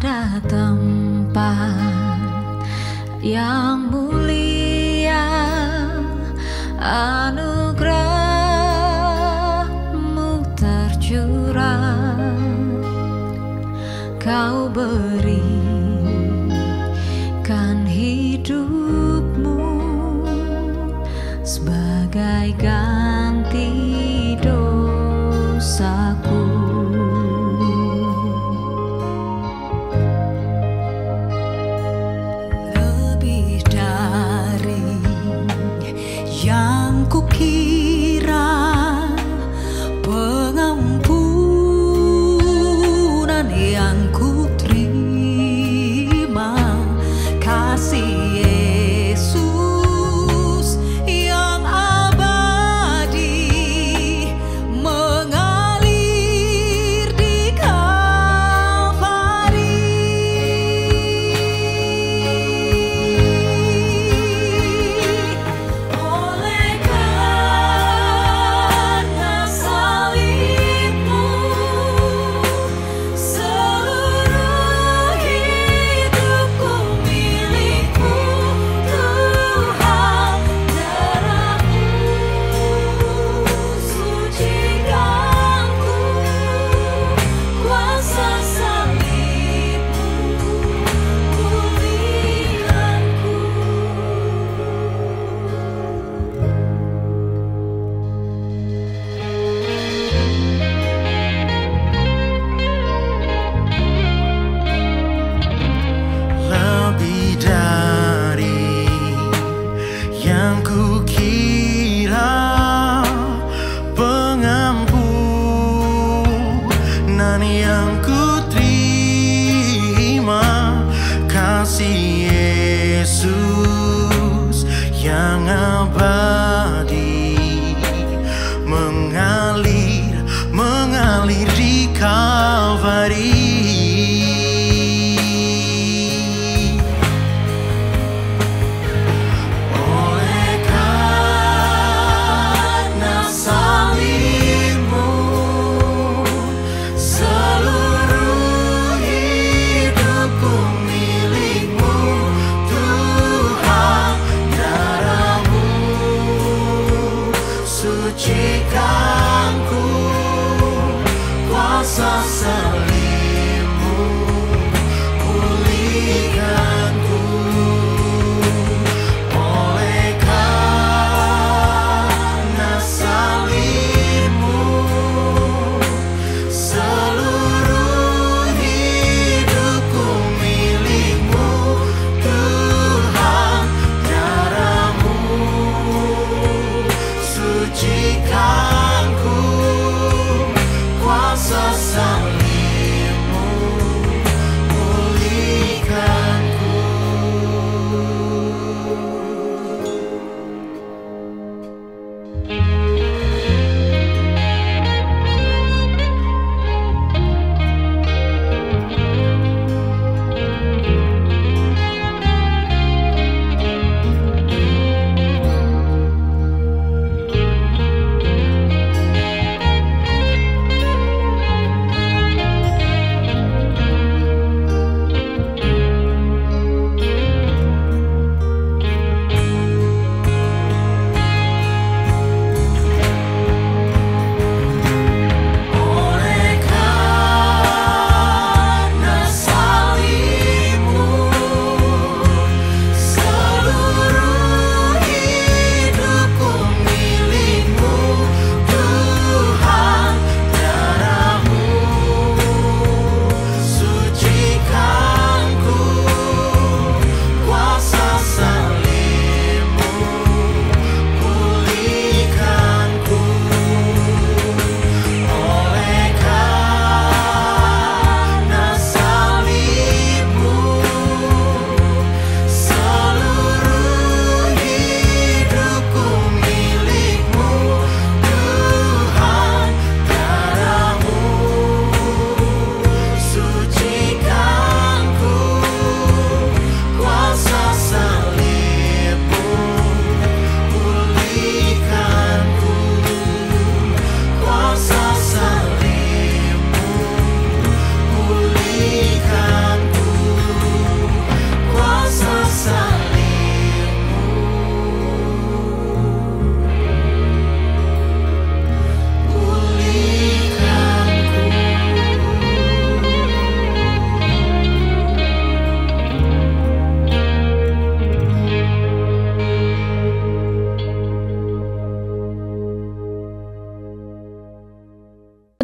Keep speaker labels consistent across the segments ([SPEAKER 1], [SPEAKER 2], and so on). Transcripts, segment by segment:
[SPEAKER 1] pada tempat yang mulia, anugerah-Mu tercurah. Kau berikan hidup-Mu sebagai ganti dosaku. Lebih dari yang kukira, pengampunan yang kuterima, kasih Yesus yang abadi mengalir di Kalvari. Oleh karena salib-Mu, seluruh hidupku milik-Mu.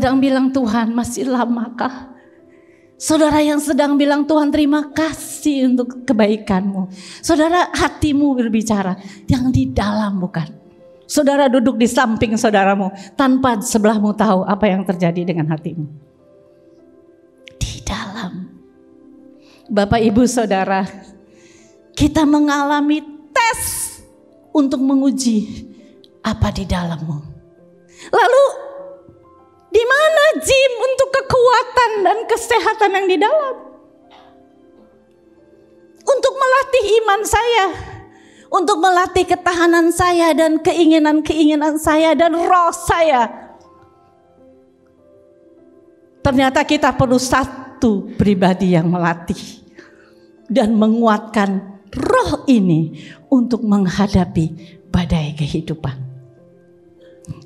[SPEAKER 2] sedang bilang, Tuhan masih lamakah? Saudara yang sedang bilang, Tuhan terima kasih untuk kebaikan-Mu. Saudara, hatimu berbicara, yang di dalam bukan. Saudara duduk di samping saudaramu tanpa sebelahmu tahu apa yang terjadi dengan hatimu. Di dalam. Bapak Ibu Saudara, kita mengalami tes untuk menguji apa di dalammu. Lalu di mana gym untuk kekuatan dan kesehatan yang di dalam? Untuk melatih iman saya, untuk melatih ketahanan saya dan keinginan-keinginan saya dan roh saya. Ternyata kita perlu satu pribadi yang melatih dan menguatkan roh ini untuk menghadapi badai kehidupan.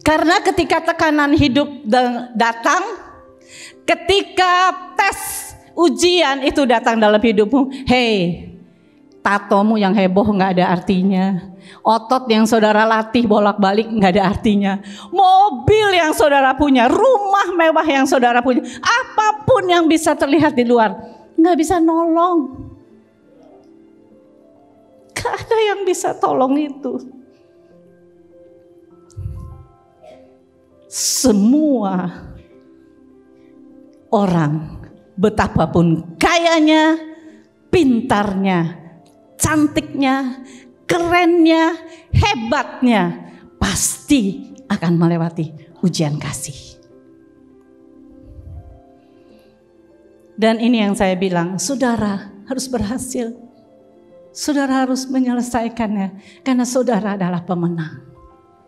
[SPEAKER 2] Karena ketika tekanan hidup datang, ketika tes ujian itu datang dalam hidupmu, hey, tatomu yang heboh gak ada artinya. Otot yang saudara latih bolak-balik gak ada artinya. Mobil yang saudara punya, rumah mewah yang saudara punya, apapun yang bisa terlihat di luar, gak bisa nolong. Gak ada yang bisa tolong itu. Semua orang, betapapun kayanya, pintarnya, cantiknya, kerennya, hebatnya, pasti akan melewati ujian kasih. Dan ini yang saya bilang, saudara harus berhasil. Saudara harus menyelesaikannya karena saudara adalah pemenang.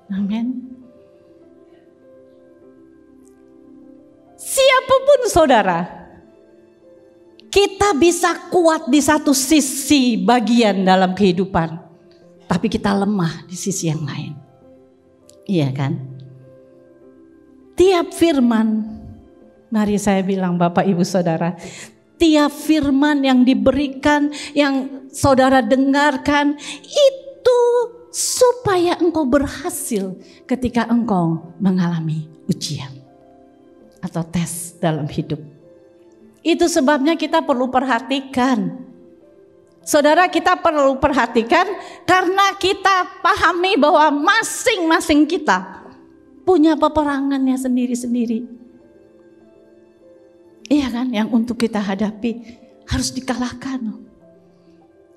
[SPEAKER 2] Amin. Siapapun saudara, kita bisa kuat di satu sisi bagian dalam kehidupan, tapi kita lemah di sisi yang lain. Iya kan? Tiap firman, mari saya bilang Bapak Ibu Saudara, tiap firman yang diberikan, yang saudara dengarkan, itu supaya engkau berhasil ketika engkau mengalami ujian atau tes dalam hidup. Itu sebabnya kita perlu perhatikan. Saudara, kita perlu perhatikan karena kita pahami bahwa masing-masing kita punya peperangannya sendiri-sendiri. Iya kan, yang untuk kita hadapi harus dikalahkan.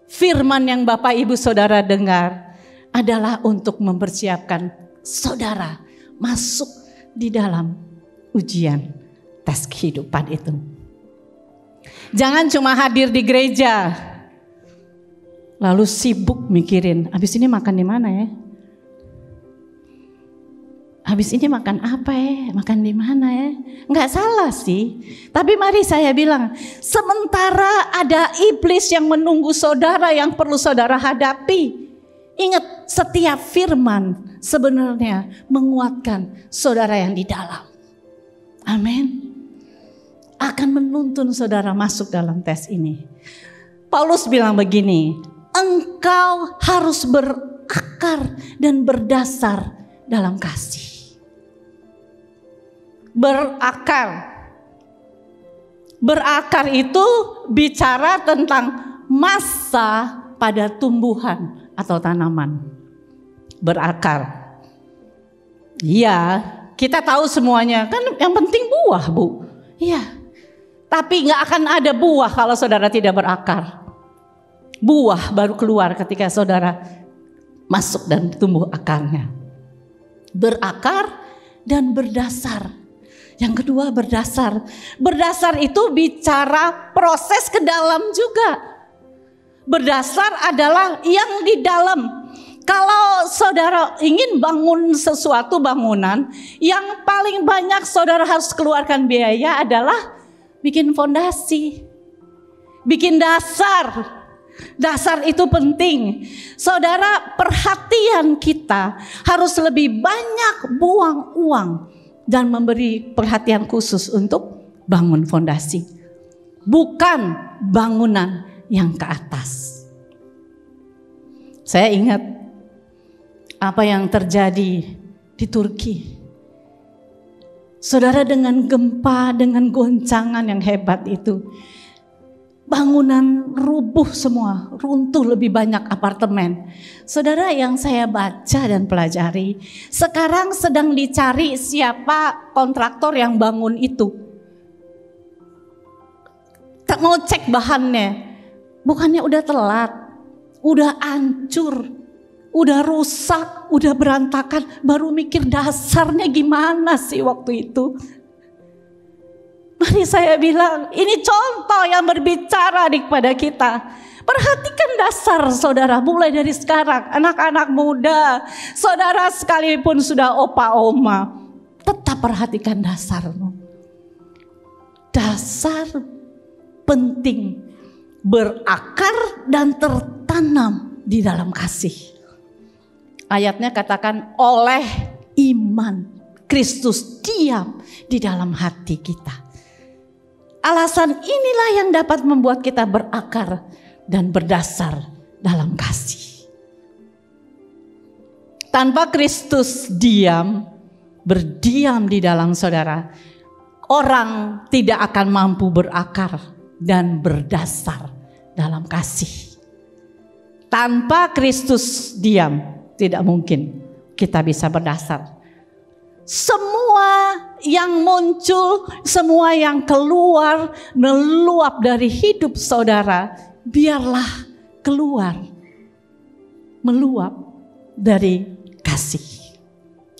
[SPEAKER 2] Firman yang Bapak Ibu Saudara dengar adalah untuk mempersiapkan saudara masuk di dalam ujian tes kehidupan itu. Jangan cuma hadir di gereja lalu sibuk mikirin habis ini makan di mana ya? Habis ini makan apa ya? Makan di mana ya? Enggak salah sih. Tapi mari saya bilang, sementara ada iblis yang menunggu saudara yang perlu saudara hadapi. Ingat, setiap firman sebenarnya menguatkan saudara yang di dalam. Amin. Akan menuntun saudara masuk dalam tes ini. Paulus bilang begini, engkau harus berakar dan berdasar dalam kasih. Berakar. Berakar itu bicara tentang masa pada tumbuhan atau tanaman. Berakar. Iya, kita tahu semuanya, kan yang penting buah, Bu. Iya. Tapi gak akan ada buah kalau saudara tidak berakar. Buah baru keluar ketika saudara masuk dan tumbuh akarnya. Berakar dan berdasar. Yang kedua berdasar. Berdasar itu bicara proses ke dalam juga. Berdasar adalah yang di dalam. Kalau saudara ingin bangun sesuatu bangunan, yang paling banyak saudara harus keluarkan biaya adalah bikin fondasi, bikin dasar. Dasar itu penting. Saudara, perhatian kita harus lebih banyak buang uang dan memberi perhatian khusus untuk bangun fondasi, bukan bangunan yang ke atas. Saya ingat apa yang terjadi di Turki. Saudara, dengan gempa, dengan goncangan yang hebat itu, bangunan rubuh semua, runtuh lebih banyak apartemen. Saudara, yang saya baca dan pelajari, sekarang sedang dicari siapa kontraktor yang bangun itu. Tak mau cek bahannya, bukannya udah telat, udah hancur, udah rusak, udah berantakan, baru mikir dasarnya gimana sih waktu itu. Mari saya bilang, ini contoh yang berbicara kepada kita. Perhatikan dasar saudara mulai dari sekarang. Anak-anak muda, saudara sekalipun sudah opa oma, tetap perhatikan dasarmu. Dasar penting, berakar dan tertanam di dalam kasih. Ayatnya katakan oleh iman Kristus diam di dalam hati kita. Alasan inilah yang dapat membuat kita berakar dan berdasar dalam kasih. Tanpa Kristus berdiam di dalam saudara, orang tidak akan mampu berakar dan berdasar dalam kasih. Tanpa Kristus diam, tidak mungkin kita bisa berdasar. Semua yang muncul, semua yang keluar, meluap dari hidup saudara, biarlah keluar, meluap dari kasih.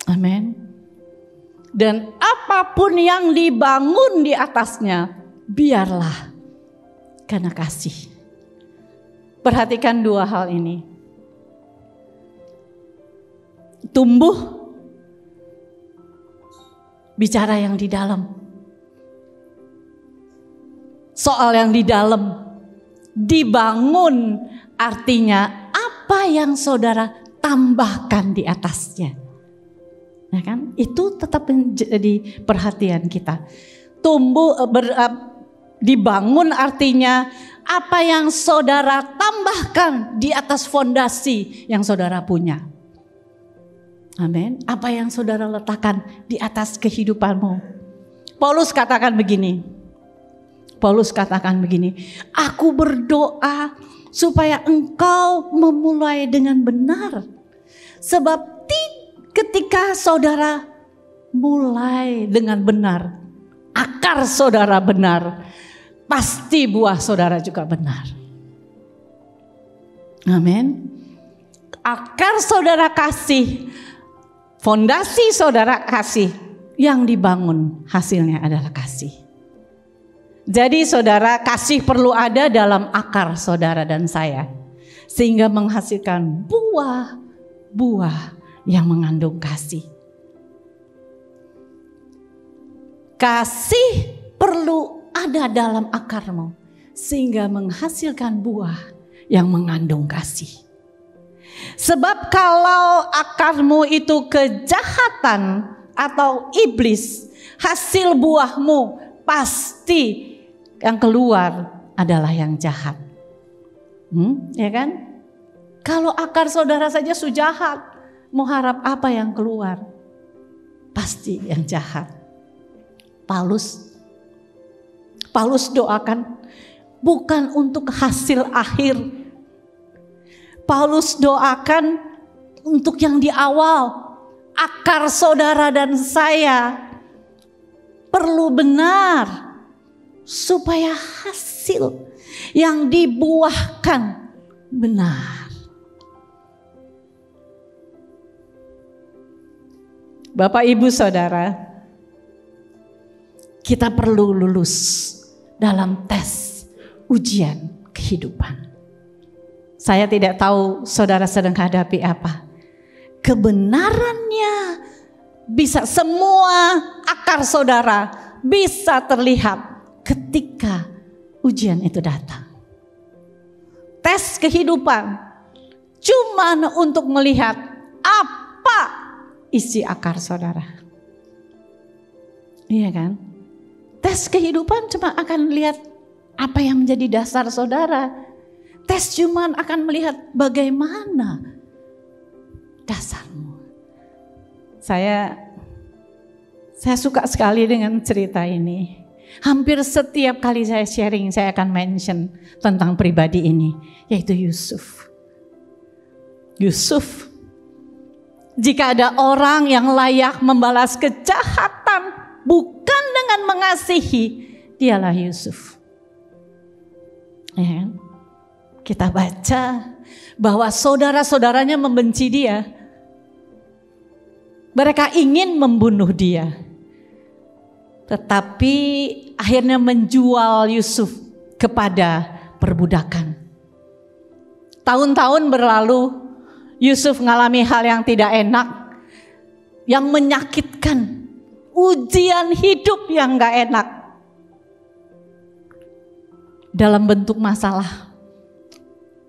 [SPEAKER 2] Amin. Dan apapun yang dibangun di atasnya, biarlah karena kasih. Perhatikan dua hal ini. Tumbuh, bicara yang di dalam. Soal yang di dalam. Dibangun artinya apa yang saudara tambahkan di atasnya. Ya kan? Itu tetap menjadi perhatian kita. Dibangun artinya apa yang saudara tambahkan di atas fondasi yang saudara punya. Amin. Apa yang saudara letakkan di atas kehidupanmu. Paulus katakan begini. Aku berdoa supaya engkau memulai dengan benar. Sebab ketika saudara mulai dengan benar, akar saudara benar, pasti buah saudara juga benar. Amin. Akar saudara kasih, fondasi saudara kasih, yang dibangun hasilnya adalah kasih. Jadi saudara, kasih perlu ada dalam akar saudara dan saya, sehingga menghasilkan buah-buah yang mengandung kasih. Kasih perlu ada dalam akarmu, sehingga menghasilkan buah yang mengandung kasih. Sebab kalau akarmu itu kejahatan atau iblis, hasil buahmu pasti yang keluar adalah yang jahat. Ya kan? Kalau akar saudara saja sudah jahat, mau harap apa yang keluar? Pasti yang jahat. Paulus doakan bukan untuk hasil akhir. Paulus doakan untuk yang di awal. Akar saudara dan saya perlu benar supaya hasil yang dibuahkan benar. Bapak Ibu Saudara, kita perlu lulus dalam tes ujian kehidupan. Saya tidak tahu saudara sedang hadapi apa. Kebenarannya bisa, semua akar saudara bisa terlihat ketika ujian itu datang. Tes kehidupan cuma untuk melihat apa isi akar saudara. Iya kan? Tes kehidupan cuma akan lihat apa yang menjadi dasar saudara. Tes cuma akan melihat bagaimana dasarmu. Saya Saya suka sekali dengan cerita ini. Hampir setiap kali saya sharing, saya akan mention tentang pribadi ini, yaitu Yusuf. Yusuf, jika ada orang yang layak membalas kejahatan bukan dengan mengasihi, dialah Yusuf. Ya, kita baca bahwa saudara-saudaranya membenci dia. Mereka ingin membunuh dia. Tetapi akhirnya menjual Yusuf kepada perbudakan. Tahun-tahun berlalu, Yusuf mengalami hal yang tidak enak, yang menyakitkan, ujian hidup yang gak enak. Dalam bentuk masalah.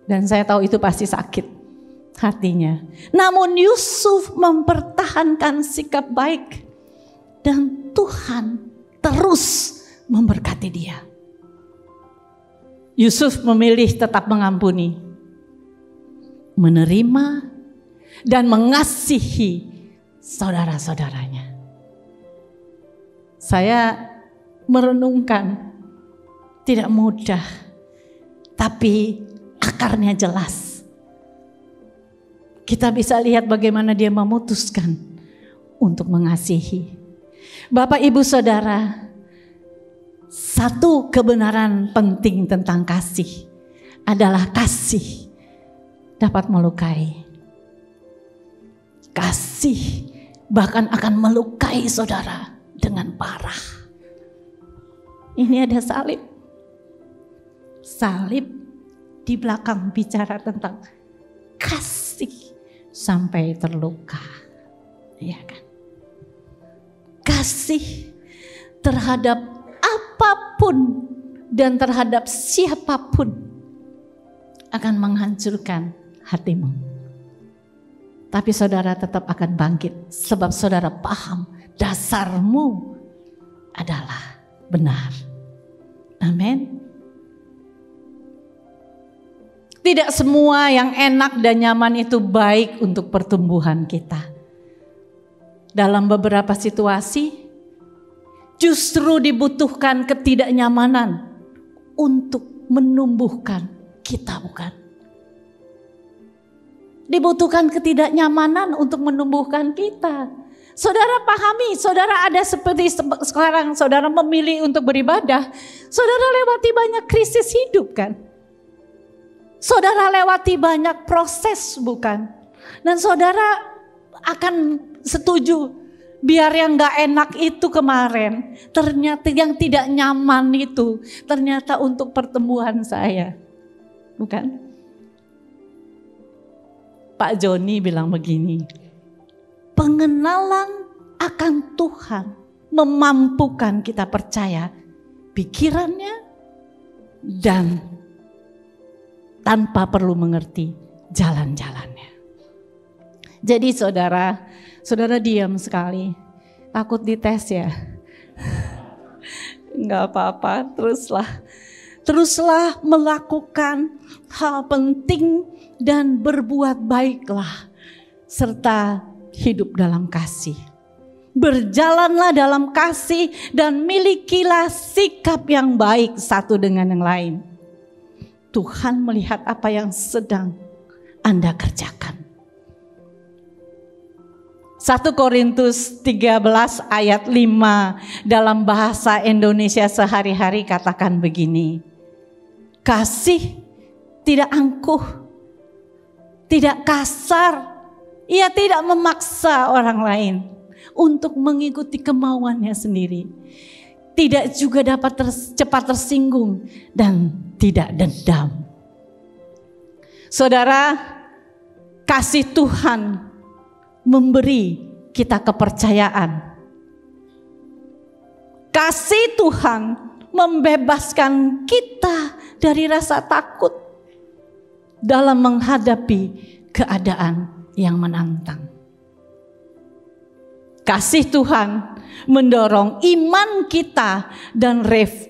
[SPEAKER 2] Dan saya tahu itu pasti sakit hatinya. Namun Yusuf mempertahankan sikap baik. Dan Tuhan terus memberkati dia. Yusuf memilih tetap mengampuni, menerima, dan mengasihi saudara-saudaranya. Saya merenungkan, tidak mudah, tapi akarnya jelas. Kita bisa lihat bagaimana dia memutuskan untuk mengasihi. Bapak, Ibu, Saudara, satu kebenaran penting tentang kasih adalah kasih dapat melukai. Kasih bahkan akan melukai saudara dengan parah. Ini ada salib. Salib di belakang bicara tentang kasih sampai terluka. Iya kan? Kasih terhadap apapun dan terhadap siapapun akan menghancurkan hatimu. Tapi saudara tetap akan bangkit sebab saudara paham dasarmu adalah benar. Amin. Tidak semua yang enak dan nyaman itu baik untuk pertumbuhan kita. Dalam beberapa situasi justru dibutuhkan ketidaknyamanan untuk menumbuhkan kita, bukan? Dibutuhkan ketidaknyamanan untuk menumbuhkan kita. Saudara pahami, saudara ada seperti sekarang saudara memilih untuk beribadah, saudara lewati banyak krisis hidup kan? Saudara lewati banyak proses, bukan? Dan saudara akan setuju biar yang gak enak itu kemarin, ternyata yang tidak nyaman itu ternyata untuk pertumbuhan saya, bukan? Pak Joni bilang begini, pengenalan akan Tuhan memampukan kita percaya pikirannya dan tanpa perlu mengerti jalan-jalannya. Jadi saudara diam sekali, takut dites ya? Enggak apa-apa, teruslah melakukan hal penting dan berbuat baiklah, serta hidup dalam kasih. Berjalanlah dalam kasih dan milikilah sikap yang baik satu dengan yang lain. Tuhan melihat apa yang sedang Anda kerjakan. 1 Korintus 13 ayat 5 dalam bahasa Indonesia sehari-hari katakan begini. Kasih tidak angkuh, tidak kasar, ia tidak memaksa orang lain untuk mengikuti kemauannya sendiri. Tidak juga dapat cepat tersinggung dan tidak dendam. Saudara, kasih Tuhan memberi kita kepercayaan. Kasih Tuhan membebaskan kita dari rasa takut dalam menghadapi keadaan yang menantang. Kasih Tuhan mendorong iman kita dan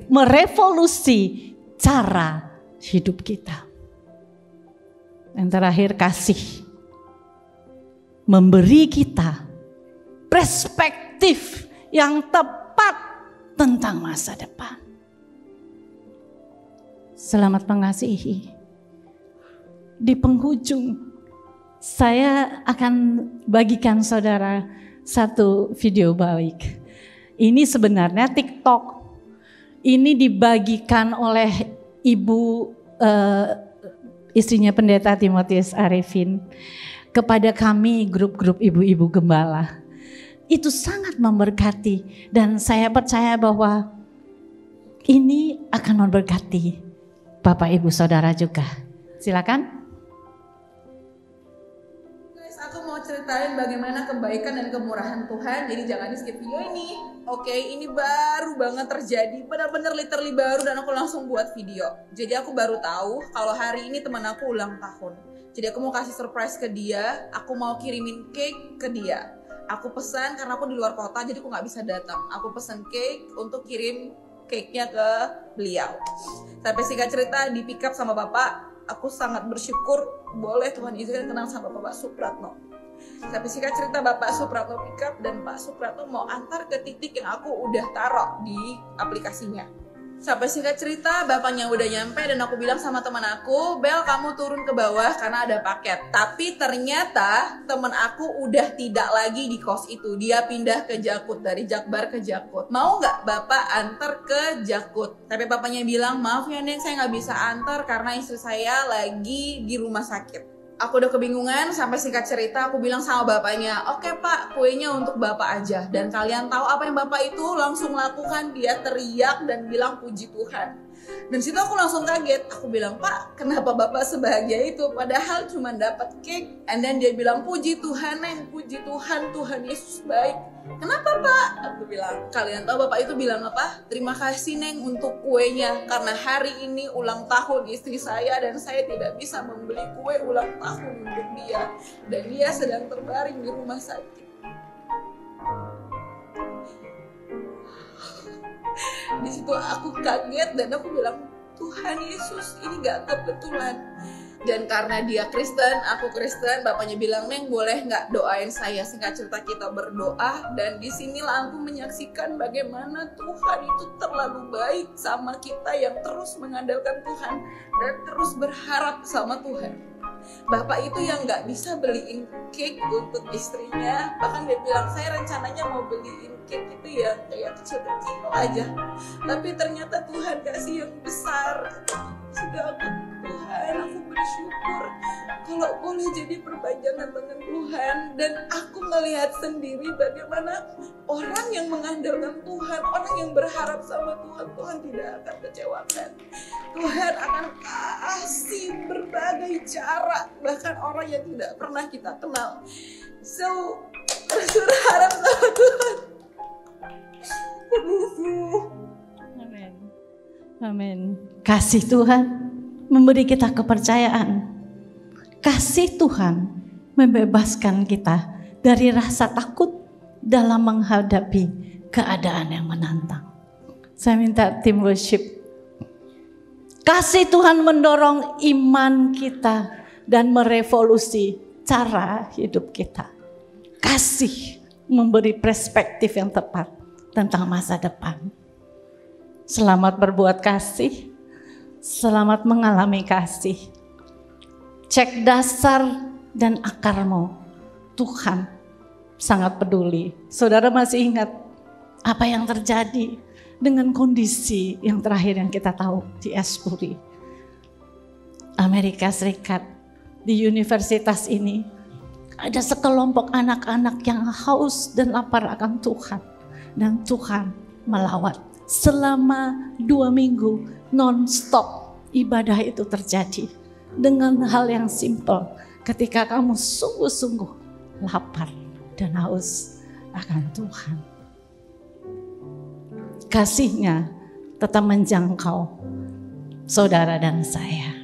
[SPEAKER 2] merevolusi cara hidup kita. Yang terakhir, kasih memberi kita perspektif yang tepat tentang masa depan. Selamat mengasihi. Di penghujung, saya akan bagikan saudara satu video balik. Ini sebenarnya TikTok. Ini dibagikan oleh ibu istrinya pendeta Timotius Arifin kepada kami grup-grup ibu-ibu gembala. Itu sangat memberkati dan saya percaya bahwa ini akan memberkati Bapak Ibu Saudara juga. Silakan.
[SPEAKER 3] Aku mau ceritain bagaimana kebaikan dan kemurahan Tuhan, jadi jangan di skip video ini. Oke, ini baru banget terjadi, benar-benar literally baru dan aku langsung buat video. Jadi aku baru tahu kalau hari ini teman aku ulang tahun. Jadi aku mau kasih surprise ke dia, aku mau kirimin cake ke dia. Aku pesan karena aku di luar kota jadi aku nggak bisa datang. Aku pesan cake untuk kirim cake-nya ke beliau. Sampai singkat cerita di pick up sama bapak. Aku sangat bersyukur boleh Tuhan izinkan kenal sama Bapak Supratno. Sampai singkat cerita Bapak Supratno pick up dan Pak Supratno mau antar ke titik yang aku udah taruh di aplikasinya. Sampai singkat cerita bapaknya udah nyampe dan aku bilang sama teman aku, Bel kamu turun ke bawah karena ada paket. Tapi ternyata teman aku udah tidak lagi di kos itu, dia pindah ke Jakut, dari Jakbar ke Jakut. Mau nggak bapak antar ke Jakut? Tapi bapaknya bilang, maaf ya Neng saya nggak bisa antar karena istri saya lagi di rumah sakit. Aku udah kebingungan, sampai singkat cerita aku bilang sama bapaknya, oke pak, kuenya untuk bapak aja. Dan kalian tahu apa yang bapak itu langsung lakukan, dia teriak dan bilang puji Tuhan. Dan situ aku langsung kaget, aku bilang, Pak kenapa bapak sebahagia itu, padahal cuma dapat cake. And then dia bilang, puji Tuhan Neng, puji Tuhan, Tuhan Yesus baik. Kenapa Pak? Aku bilang, kalian tahu bapak itu bilang apa? Terima kasih Neng untuk kuenya, karena hari ini ulang tahun istri saya dan saya tidak bisa membeli kue ulang tahun untuk dia. Dan dia sedang terbaring di rumah sakit. Di situ aku kaget dan aku bilang, Tuhan Yesus ini gak kebetulan. Dan karena dia Kristen, aku Kristen, bapaknya bilang, Neng boleh nggak doain saya? Singkat cerita kita berdoa dan disinilah aku menyaksikan bagaimana Tuhan itu terlalu baik sama kita yang terus mengandalkan Tuhan dan terus berharap sama Tuhan. Bapak itu yang nggak bisa beliin cake untuk istrinya, bahkan dia bilang saya rencananya mau beliin cake itu ya kayak kecil-kecil aja, tapi ternyata Tuhan kasih yang besar. Sudah Tuhan, aku bersyukur kalau boleh jadi perpanjangan tangan Tuhan. Dan aku melihat sendiri bagaimana orang yang mengandalkan Tuhan, orang yang berharap sama Tuhan, Tuhan tidak akan kecewakan. Tuhan akan kasih berbagai cara, bahkan orang yang tidak pernah kita kenal. So, harus berharap sama Tuhan.
[SPEAKER 2] Amin. Amin. Kasih Tuhan memberi kita kepercayaan. Kasih Tuhan membebaskan kita dari rasa takut dalam menghadapi keadaan yang menantang. Saya minta tim worship. Kasih Tuhan mendorong iman kita dan merevolusi cara hidup kita. Kasih memberi perspektif yang tepat tentang masa depan. Selamat berbuat kasih, selamat mengalami kasih. Cek dasar dan akarmu, Tuhan sangat peduli. Saudara masih ingat apa yang terjadi dengan kondisi yang terakhir yang kita tahu di Asbury, Amerika Serikat. Di universitas ini ada sekelompok anak-anak yang haus dan lapar akan Tuhan. Dan Tuhan melawat. Selama 2 minggu non-stop ibadah itu terjadi. Dengan hal yang simpel, ketika kamu sungguh-sungguh lapar dan haus akan Tuhan. Kasih-Nya tetap menjangkau saudara dan saya.